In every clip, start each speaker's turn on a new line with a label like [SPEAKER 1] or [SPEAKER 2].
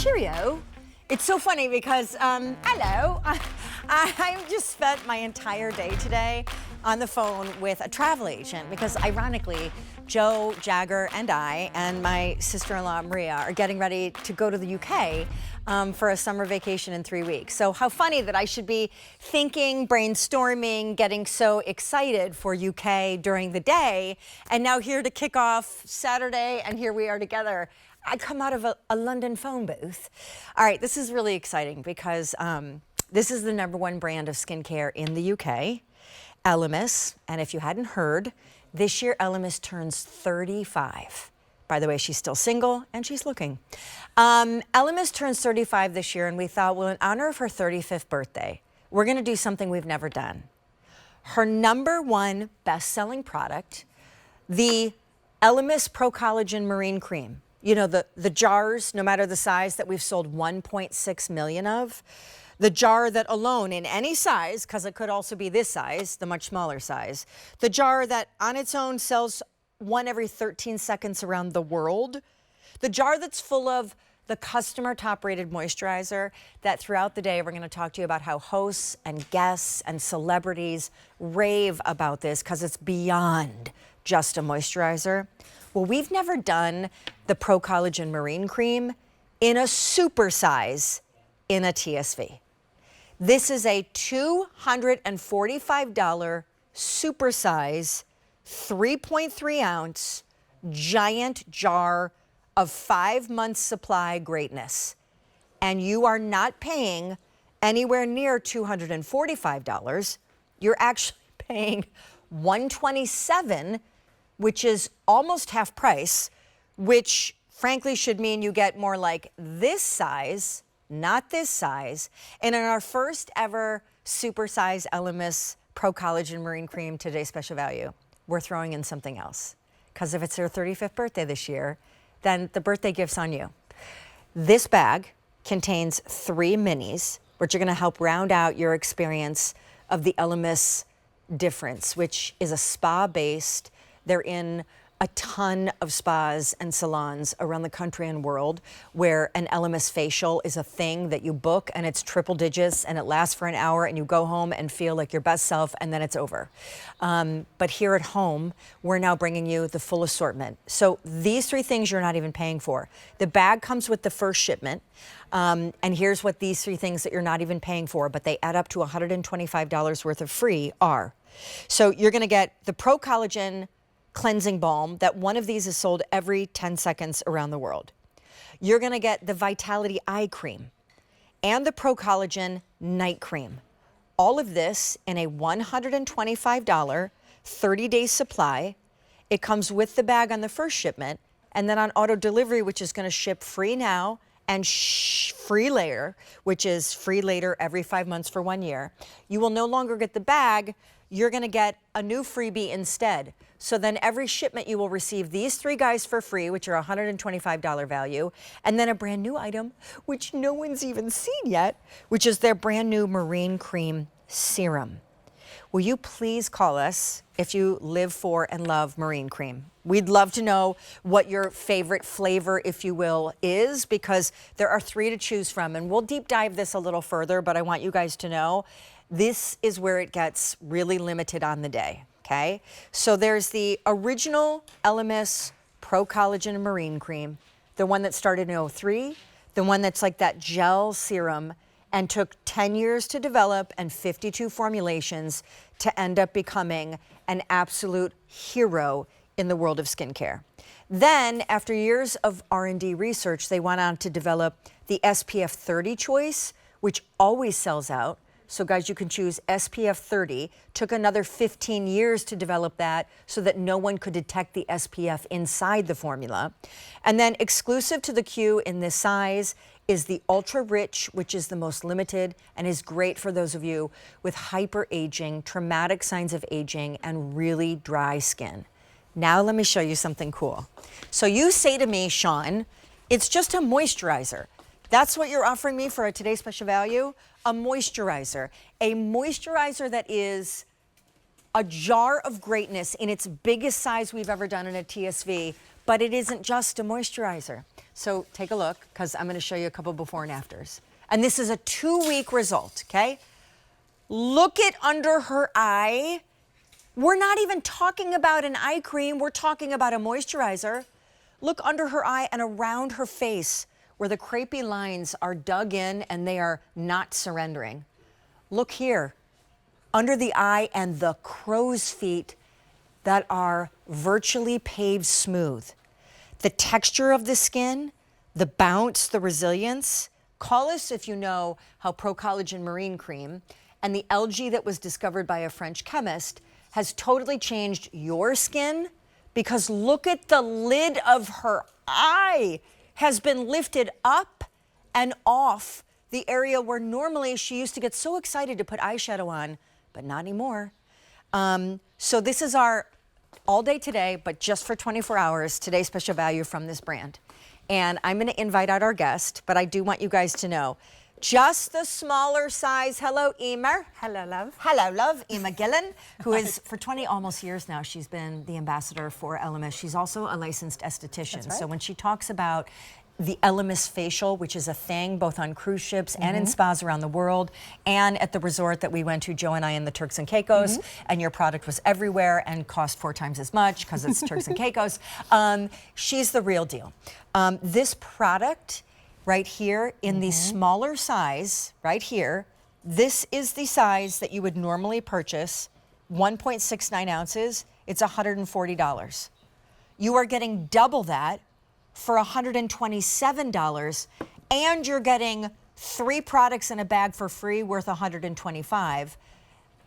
[SPEAKER 1] cheerio. It's so funny because, hello, I just spent my entire day today on the phone with a travel agent because ironically, Joe, Jagger, and I, and my sister-in-law Maria are getting ready to go to the UK for a summer vacation in 3 weeks. So how funny that I should be thinking, brainstorming, getting so excited for UK during the day, and now here to kick off Saturday, and here we are together. I come out of a London phone booth. All right, this is really exciting because this is the #1 brand of skincare in the UK, ELEMIS. And if you hadn't heard, this year ELEMIS turns 35. By the way, she's still single and she's looking. ELEMIS turns 35 this year, and we thought, well, in honor of her 35th birthday, we're gonna do something we've never done. Her #1 best-selling product, the ELEMIS Pro-Collagen Marine Cream. You know, the jars, no matter the size, that we've sold 1.6 million of. The jar that alone in any size, because it could also be this size, the much smaller size. The jar that on its own sells one every 13 seconds around the world. The jar that's full of the customer top-rated moisturizer that throughout the day we're going to talk to you about how hosts and guests and celebrities rave about this because it's beyond just a moisturizer. Well, we've never done the Pro-Collagen Marine Cream in a super size in a TSV. This is a $245 super size, 3.3 ounce, giant jar of 5 months supply greatness. And you are not paying anywhere near $245. You're actually paying $127, which is almost half price, which frankly should mean you get more like this size, not this size. And in our first ever super size ELEMIS Pro-Collagen Marine Cream today's special value, we're throwing in something else. Because if it's her 35th birthday this year, then the birthday gift's on you. This bag contains 3 minis, which are gonna help round out your experience of the ELEMIS difference, which is a spa-based. They're in a ton of spas and salons around the country and world where an ELEMIS facial is a thing that you book and it's triple digits and it lasts for an hour and you go home and feel like your best self and then it's over. But here at home, we're now bringing you the full assortment. So these 3 things you're not even paying for. The bag comes with the first shipment. And here's what these 3 things that you're not even paying for, but they add up to $125 worth of free are. So you're gonna get the Pro-Collagen Cleansing Balm, that one of these is sold every 10 seconds around the world. You're gonna get the Vitality Eye Cream and the Pro-Collagen Night Cream. All of this in a $125 30-day supply. It comes with the bag on the first shipment, and then on auto delivery, which is gonna ship free now and free later, which is free later every 5 months for 1 year. You will no longer get the bag, you're gonna get a new freebie instead. So then every shipment you will receive these 3 guys for free, which are $125 value, and then a brand new item, which no one's even seen yet, which is their brand new Marine Cream Serum. Will you please call us if you live for and love Marine Cream? We'd love to know what your favorite flavor, if you will, is, because there are 3 to choose from, and we'll deep dive this a little further, but I want you guys to know this is where it gets really limited on the day, okay? So there's the original ELEMIS Pro-Collagen Marine Cream, the one that started in 03, the one that's like that gel serum and took 10 years to develop and 52 formulations to end up becoming an absolute hero in the world of skincare. Then, after years of R&D research, they went on to develop the SPF 30 choice, which always sells out. So guys, you can choose SPF 30. Took another 15 years to develop that so that no one could detect the SPF inside the formula. And then exclusive to the Q in this size is the Ultra-Rich, which is the most limited and is great for those of you with hyper-aging, traumatic signs of aging, and really dry skin. Now let me show you something cool. So you say to me, Sean, it's just a moisturizer. That's what you're offering me for a today's special value? A moisturizer. A moisturizer that is a jar of greatness in its biggest size we've ever done in a TSV, but it isn't just a moisturizer. So take a look, because I'm going to show you a couple before and afters. And this is a 2-week result, okay? Look at under her eye. We're not even talking about an eye cream. We're talking about a moisturizer. Look under her eye and around her face where the crepey lines are dug in and they are not surrendering. Look here, under the eye and the crow's feet that are virtually paved smooth. The texture of the skin, the bounce, the resilience. Call us if you know how Pro-Collagen Marine Cream and the algae that was discovered by a French chemist has totally changed your skin, because look at the lid of her eye has been lifted up and off the area where normally she used to get so excited to put eyeshadow on, but not anymore. So this is our all day today, but just for 24 hours, today's special value from this brand. And I'm gonna invite out our guest, but I do want you guys to know, just the smaller size. Hello, Emer.
[SPEAKER 2] Hello, love.
[SPEAKER 1] Hello, love. Emer Gillen, who is, for 20 almost years now, she's been the ambassador for ELEMIS. She's also a licensed esthetician.
[SPEAKER 2] That's right.
[SPEAKER 1] So when she talks about the ELEMIS facial, which is a thing both on cruise ships and in spas around the world, and at the resort that we went to, Joe and I, in the Turks and Caicos, and your product was everywhere and cost 4 times as much because it's Turks and Caicos. She's the real deal. This product right here in the smaller size, right here, this is the size that you would normally purchase, 1.69 ounces, it's $140. You are getting double that for $127, and you're getting 3 products in a bag for free worth $125.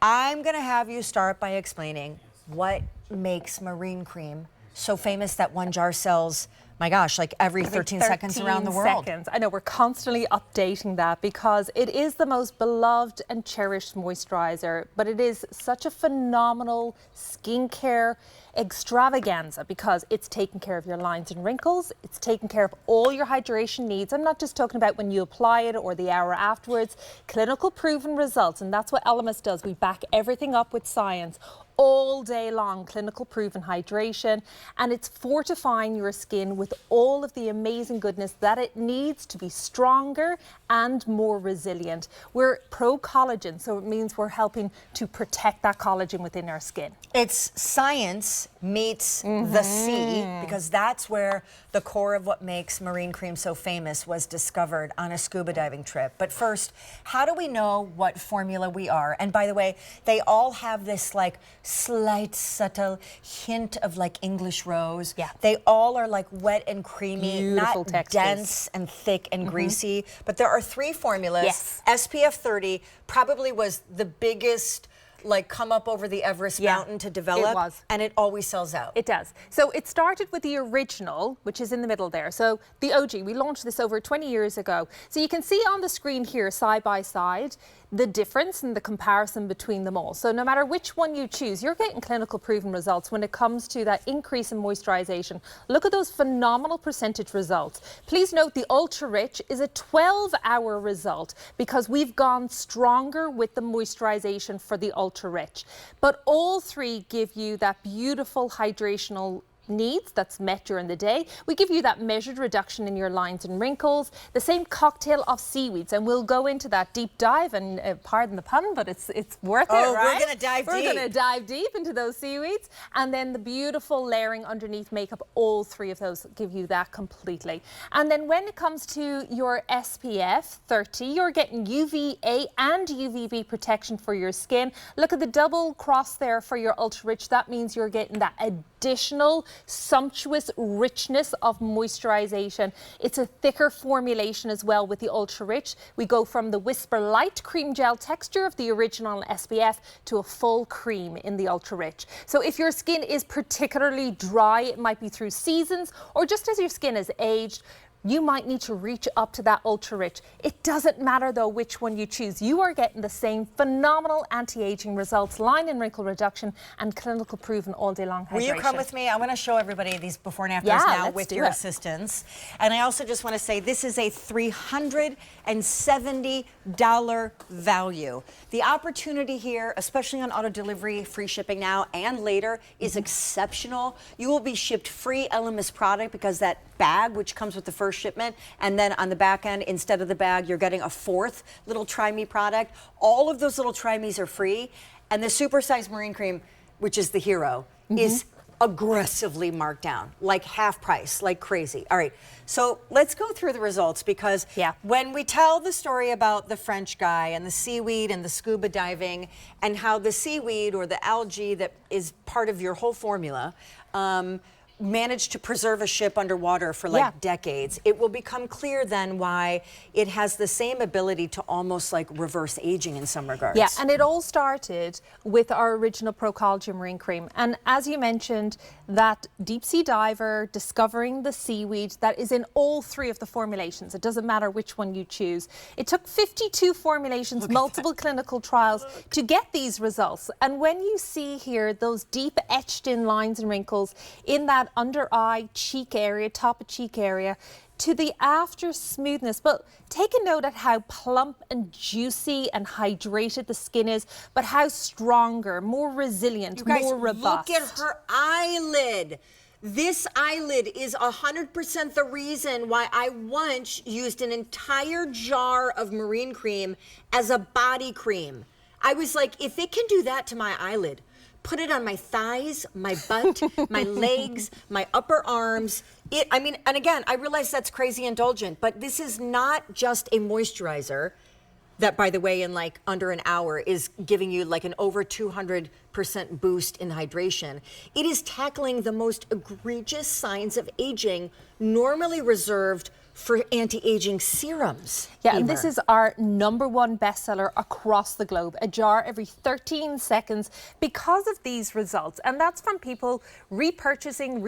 [SPEAKER 1] I'm gonna have you start by explaining what makes marine cream so famous that one jar sells, my gosh, like every 13 seconds around the world.
[SPEAKER 2] Seconds. I know, we're constantly updating that because it is the most beloved and cherished moisturizer, but it is such a phenomenal skincare extravaganza because it's taking care of your lines and wrinkles, it's taking care of all your hydration needs. I'm not just talking about when you apply it or the hour afterwards, clinical proven results, and that's what ELEMIS does. We back everything up with science all day long, clinical proven hydration, and it's fortifying your skin with all of the amazing goodness that it needs to be stronger and more resilient. We're pro-collagen, so it means we're helping to protect that collagen within our skin.
[SPEAKER 1] It's science meets the sea, because that's where the core of what makes marine cream so famous was discovered on a scuba diving trip. But first, how do we know what formula we are? And by the way, they all have this like slight, subtle hint of like English rose.
[SPEAKER 2] Yeah.
[SPEAKER 1] They all are like wet and creamy,
[SPEAKER 2] Beautiful
[SPEAKER 1] not
[SPEAKER 2] textures.
[SPEAKER 1] dense and thick and greasy. But there are 3 formulas.
[SPEAKER 2] Yes.
[SPEAKER 1] SPF 30 probably was the biggest like come up over the Everest mountain to develop.
[SPEAKER 2] It was.
[SPEAKER 1] And it always sells out.
[SPEAKER 2] It does. So it started with the original, which is in the middle there. So the OG, we launched this over 20 years ago. So you can see on the screen here, side by side, the difference and the comparison between them all. So no matter which one you choose, you're getting clinical proven results when it comes to that increase in moisturization. Look at those phenomenal percentage results. Please note the Ultra-Rich is a 12-hour result because we've gone stronger with the moisturization for the Ultra-Rich. But all 3 give you that beautiful hydrational needs that's met during the day. We give you that measured reduction in your lines and wrinkles, the same cocktail of seaweeds, and we'll go into that deep dive, and pardon the pun, but it's worth it, right?
[SPEAKER 1] We're gonna dive deep.
[SPEAKER 2] We're gonna dive deep into those seaweeds, and then the beautiful layering underneath makeup, all 3 of those give you that completely. And then when it comes to your SPF 30, you're getting UVA and UVB protection for your skin. Look at the double cross there for your Ultra-Rich. That means you're getting that additional sumptuous richness of moisturization. It's a thicker formulation as well with the Ultra-Rich. We go from the Whisper Light cream gel texture of the original SPF to a full cream in the Ultra-Rich. So if your skin is particularly dry, it might be through seasons or just as your skin has aged, you might need to reach up to that ultra-rich. It doesn't matter though which one you choose. You are getting the same phenomenal anti-aging results, line and wrinkle reduction, and clinical proven all day long hydration.
[SPEAKER 1] Will you come with me? I want to show everybody these before and afters now with your assistance. And I also just want to say this is a $370 value. The opportunity here, especially on auto delivery, free shipping now and later, is exceptional. You will be shipped free ELEMIS product because that bag, which comes with the first shipment, and then on the back end, instead of the bag, you're getting a fourth little Try Me product. All of those little Try Me's are free, and the supersized marine cream, which is the hero, is aggressively marked down, like half price, like crazy. All right, so let's go through the results, because when we tell the story about the French guy and the seaweed and the scuba diving and how the seaweed or the algae that is part of your whole formula managed to preserve a ship underwater for like decades, it will become clear then why it has the same ability to almost like reverse aging in some regards.
[SPEAKER 2] Yeah, and it all started with our original Pro-Collagen Marine Cream. And as you mentioned, that deep sea diver discovering the seaweed that is in all three of the formulations. It doesn't matter which one you choose. It took 52 formulations, multiple clinical trials to get these results. And when you see here those deep etched in lines and wrinkles in that under eye, cheek area, top of cheek area, to the after smoothness. But take a note at how plump and juicy and hydrated the skin is, but how stronger, more resilient, more robust.
[SPEAKER 1] Look at her eyelid. This eyelid is 100% the reason why I once used an entire jar of marine cream as a body cream. I was like, if it can do that to my eyelid, put it on my thighs, my butt, my legs, my upper arms. I mean, and again, I realize that's crazy indulgent, but this is not just a moisturizer that, by the way, in like under an hour is giving you like an over 200% boost in hydration. It is tackling the most egregious signs of aging normally reserved for anti-aging serums.
[SPEAKER 2] Yeah, and this is our #1 bestseller across the globe. A jar every 13 seconds because of these results. And that's from people repurchasing,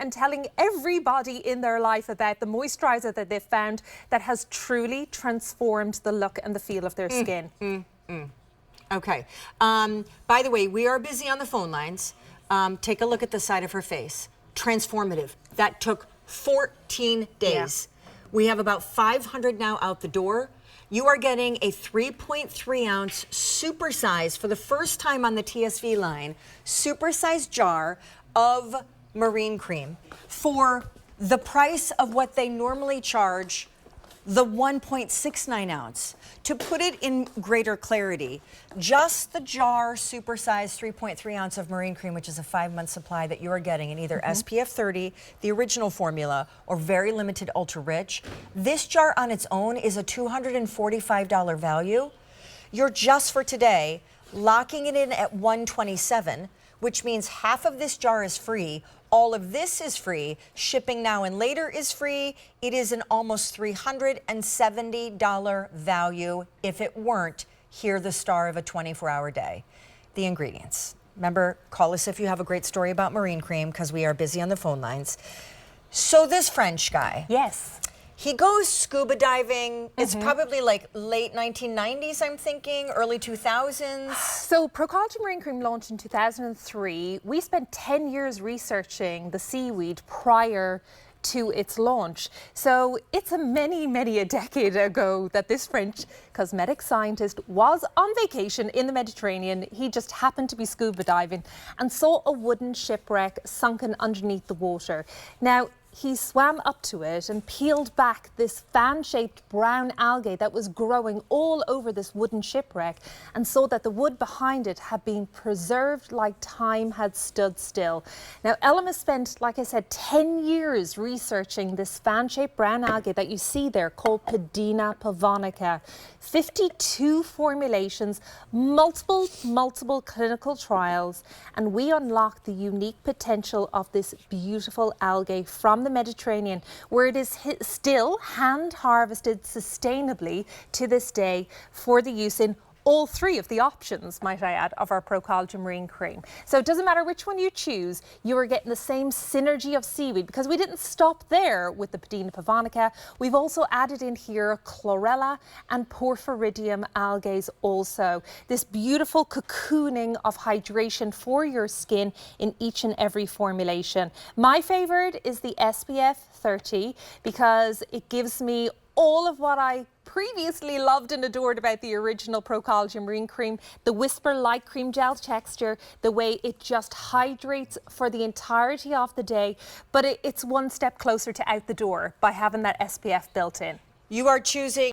[SPEAKER 2] and telling everybody in their life about the moisturizer that they've found that has truly transformed the look and the feel of their skin.
[SPEAKER 1] Okay. By the way, we are busy on the phone lines. Take a look at the side of her face. Transformative. That took 14 days. We have about 500 now out the door. You are getting a 3.3 ounce supersize for the first time on the TSV line, supersized jar of marine cream for the price of what they normally charge the 1.69 ounce. To put it in greater clarity, just the jar supersized 3.3 ounce of marine cream, which is a 5-month supply that you are getting in either SPF 30, the original formula, or very limited ultra-rich, this jar on its own is a $245 value. You're just for today locking it in at $127, which means half of this jar is free. All of this is free. Shipping now and later is free. It is an almost $370 value. If it weren't, hear the star of a 24-hour day. The ingredients. Remember, call us if you have a great story about marine cream, because we are busy on the phone lines. So this French guy.
[SPEAKER 2] Yes.
[SPEAKER 1] He goes scuba diving. It's probably like late 1990s, I'm thinking, early 2000s.
[SPEAKER 2] So Pro-Collagen Marine Cream launched in 2003. We spent 10 years researching the seaweed prior to its launch. So it's many a decade ago that this French cosmetic scientist was on vacation in the Mediterranean. He just happened to be scuba diving and saw a wooden shipwreck sunken underneath the water. Now, he swam up to it and peeled back this fan-shaped brown algae that was growing all over this wooden shipwreck, and saw that the wood behind it had been preserved like time had stood still. Now, ELEMIS spent, like I said, 10 years researching this fan-shaped brown algae that you see there called Pedina pavonica. 52 formulations, multiple clinical trials, and we unlocked the unique potential of this beautiful algae from the Mediterranean, where it is still hand harvested sustainably to this day for the use in all three of the options, might I add, of our Pro-Collagen Marine Cream. So it doesn't matter which one you choose, you are getting the same synergy of seaweed, because we didn't stop there with the Pedina pavonica. We've also added in here chlorella and porphyridium algae also. This beautiful cocooning of hydration for your skin in each and every formulation. My favorite is the SPF 30 because it gives me all of what I previously loved and adored about the original Pro-Collagen Marine Cream, the Whisper Light Cream Gel texture, the way it just hydrates for the entirety of the day, but it's one step closer to out the door by having that SPF built in.
[SPEAKER 1] You are choosing